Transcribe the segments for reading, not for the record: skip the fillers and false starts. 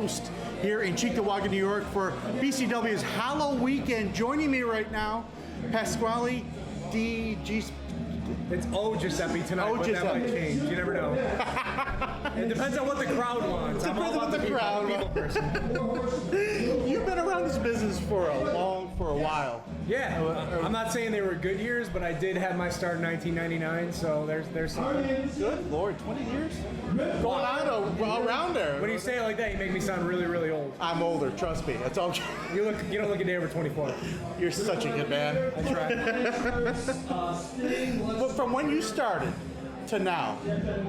host here in Cheektowaga, New York for BCW's Halloween weekend. Joining me right now, Pasquale D.G. It's O Giuseppe tonight, but that might change. You never know. It depends on what the crowd wants. Depends on what the crowd wants. You've been around this business for a while. Yeah, I'm not saying they were good years, but I did have my start in 1999, so there's something. Good Lord, 20 years? Going on around there. When you say it like that, you make me sound really, really old. I'm older, trust me. That's all. You don't look a day over 24. You're such a good man. I try. But from when you started to now,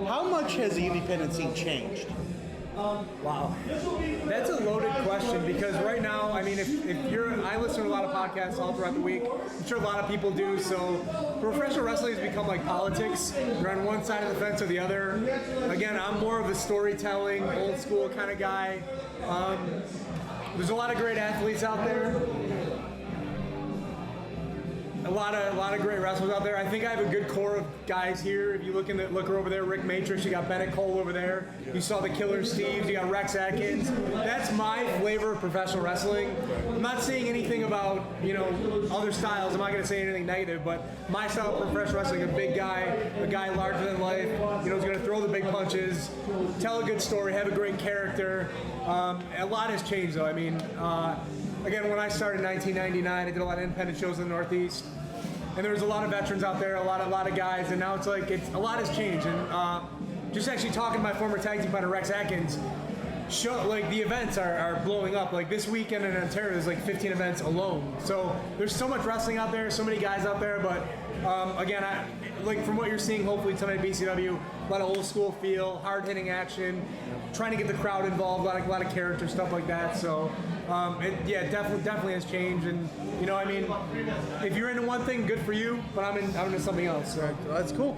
how much has the independent scene changed? Wow, that's a loaded question because right now, I mean, I listen to a lot of podcasts all throughout the week. I'm sure a lot of people do. So, professional wrestling has become like politics. You're on one side of the fence or the other. Again, I'm more of a storytelling, old school kind of guy. There's a lot of great athletes out there. A lot of great wrestlers out there. I think I have a good core of guys here. If you look over there, Rick Matrix, you got Bennett Cole over there. You saw the Killer Steves, you got Rex Atkins. That's my flavor of professional wrestling. I'm not saying anything about, other styles. I'm not going to say anything negative, but my style of professional wrestling, a big guy, a guy larger than life, who's going to throw the big punches, tell a good story, have a great character. A lot has changed, though. I mean, again, when I started in 1999, I did a lot of independent shows in the Northeast, and there was a lot of veterans out there, a lot of guys, and now it's like a lot has changed. And just actually talking to my former tag team partner Rex Atkins, the events are blowing up. Like this weekend in Ontario, there's like 15 events alone. So there's so much wrestling out there, so many guys out there. But again, from what you're seeing, hopefully tonight at BCW, a lot of old school feel, hard hitting action, trying to get the crowd involved, a lot of character stuff like that. So definitely has changed. And if you're into one thing, good for you. But I'm into something else. So. That's cool.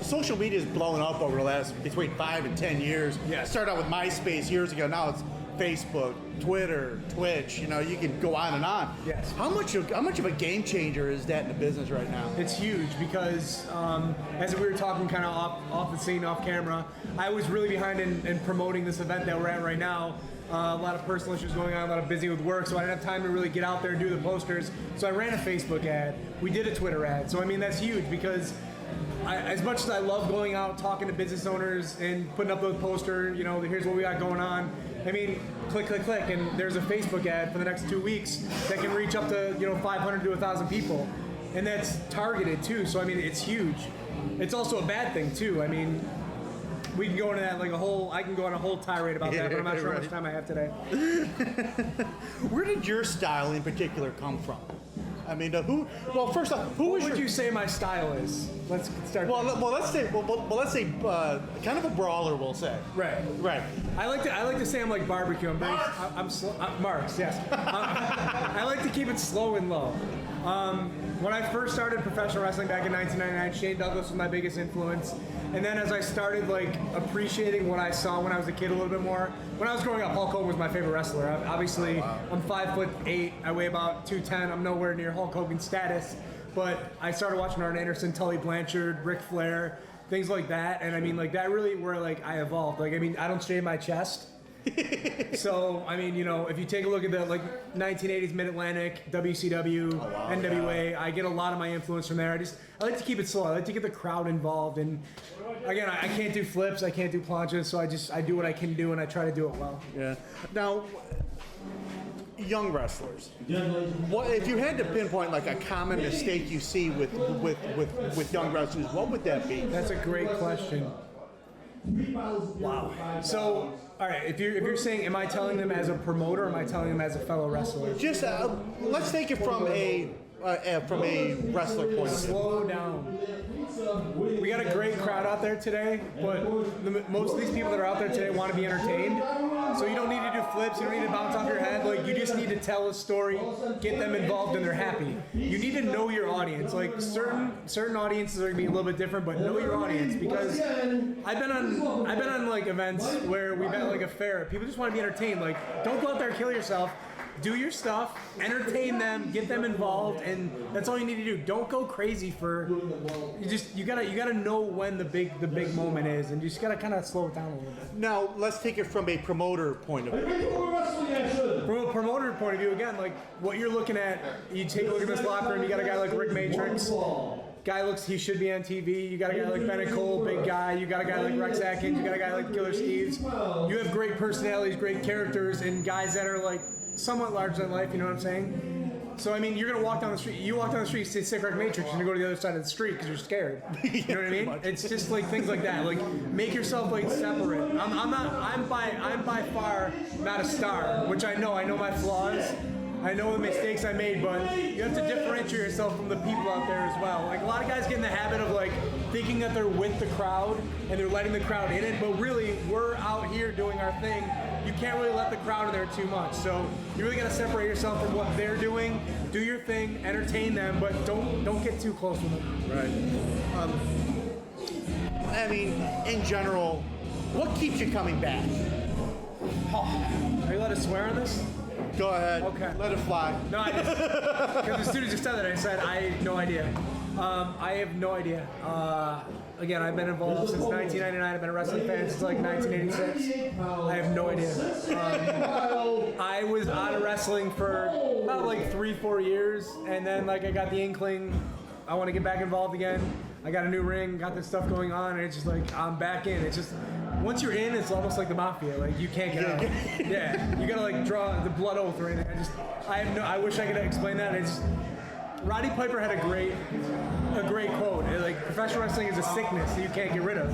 Social media has blown up over the last between 5 and 10 years. Yeah. It started out with MySpace years ago. Now it's Facebook, Twitter, Twitch. You can go on and on. Yes. How much of a game changer is that in the business right now? It's huge because as we were talking kind of off the scene, off camera, I was really behind in promoting this event that we're at right now. A lot of personal issues going on, a lot of busy with work, so I didn't have time to really get out there and do the posters. So I ran a Facebook ad. We did a Twitter ad. So that's huge because as much as I love going out, talking to business owners and putting up those posters, here's what we got going on. Click, and there's a Facebook ad for the next 2 weeks that can reach up to 500 to 1,000 people, and that's targeted too. So it's huge. It's also a bad thing too. We can go into that I can go on a whole tirade about that, but I'm not sure how much time I have today. Where did your style in particular come from? First off, who would you say my style is? Let's start. Let's say kind of a brawler, we'll say. Right. I like to say I'm like barbecue. I'm Marks, yes. I like to keep it slow and low. When I first started professional wrestling back in 1999, Shane Douglas was my biggest influence. And then as I started appreciating what I saw when I was a kid a little bit more, when I was growing up, Hulk Hogan was my favorite wrestler. Obviously, I'm 5'8", I weigh about 210. I'm nowhere near Hulk Hogan's status, but I started watching Arn Anderson, Tully Blanchard, Ric Flair, things like that. And that really where I evolved. I don't shave my chest. So, if you take a look at the 1980s Mid-Atlantic, WCW, NWA, yeah. I get a lot of my influence from there. I like to keep it slow. I like to get the crowd involved. And again, I can't do flips, I can't do planches, so I do what I can do and I try to do it well. Yeah. Now, young wrestlers, what if you had to pinpoint a common mistake you see with young wrestlers, what would that be? That's a great question. Wow. So, all right, if you're saying, am I telling them as a promoter or am I telling them as a fellow wrestler? Just let's take it from a wrestler point of view. Slow down. We got a great crowd out there today, but most of these people that are out there today want to be entertained. So you don't need to do flips, you don't need to bounce off your head. You just need to tell a story, get them involved, and they're happy. You need to know your audience. Certain audiences are gonna be a little bit different, but know your audience because I've been on events where we've been at a fair. People just want to be entertained. Don't go out there and kill yourself. do your stuff, entertain them, get them involved, and that's all you need to do. Don't go crazy for. You gotta know when the big moment is, and you just gotta kind of slow it down a little bit. Now let's take it from a promoter point of view. From a promoter point of view, again, like what you're looking at, you take a look at this locker room. You got a guy like Rick Matrix. Guy looks, he should be on TV. You got a guy like Bennett Cole, big guy. You got a guy like Rex Atkins. You got a guy like Killer Steves. You have great personalities, great characters, and guys that are like somewhat larger than life. You know what I'm saying? So I mean, you're gonna walk down the street. You walk down the street, you see Rick Matrix, and you go to the other side of the street because you're scared. You know what I mean? It's just like things like that. Like make yourself like separate. I'm by far not a star, which I know. I know my flaws. I know the mistakes I made, but you have to differentiate yourself from the people out there as well. Like a lot of guys get in the habit of like thinking that they're with the crowd and they're letting the crowd in it, but really we're out here doing our thing. You can't really let the crowd in there too much. So you really got to separate yourself from what they're doing. Do your thing, entertain them, but don't get too close with them. Right. I mean, in general, what keeps you coming back? Oh, are you allowed to swear on this? Go ahead. Okay. Let it fly. No, I just because as soon as you said that, I said I have no idea. I have no idea. Again, I've been involved since 1999. I've been a wrestling fan since like 1986. I have no idea. I was out of wrestling for about like 3-4 years, and then like I got the inkling I want to get back involved again. I got a new ring, got this stuff going on, and it's just like I'm back in. It's just once you're in, it's almost like the mafia. Like you can't get out. Yeah, you gotta like draw the blood oath or anything. I wish I could explain that. It's Roddy Piper had a great quote. Like professional wrestling is a sickness that you can't get rid of.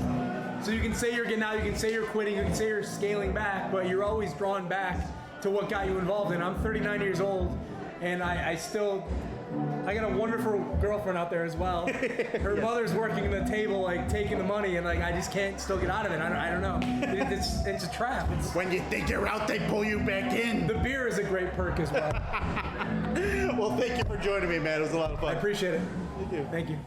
So you can say you're getting out, you can say you're quitting, you can say you're scaling back, but you're always drawn back to what got you involved in. I'm 39 years old, and I got a wonderful girlfriend out there as well. Her mother's working the table, like taking the money, and like I just can't still get out of it. I don't know. It's a trap. When you think you're out, they pull you back in. The beer is a great perk as well. Well, thank you for joining me, man. It was a lot of fun. I appreciate it. Thank you. Thank you.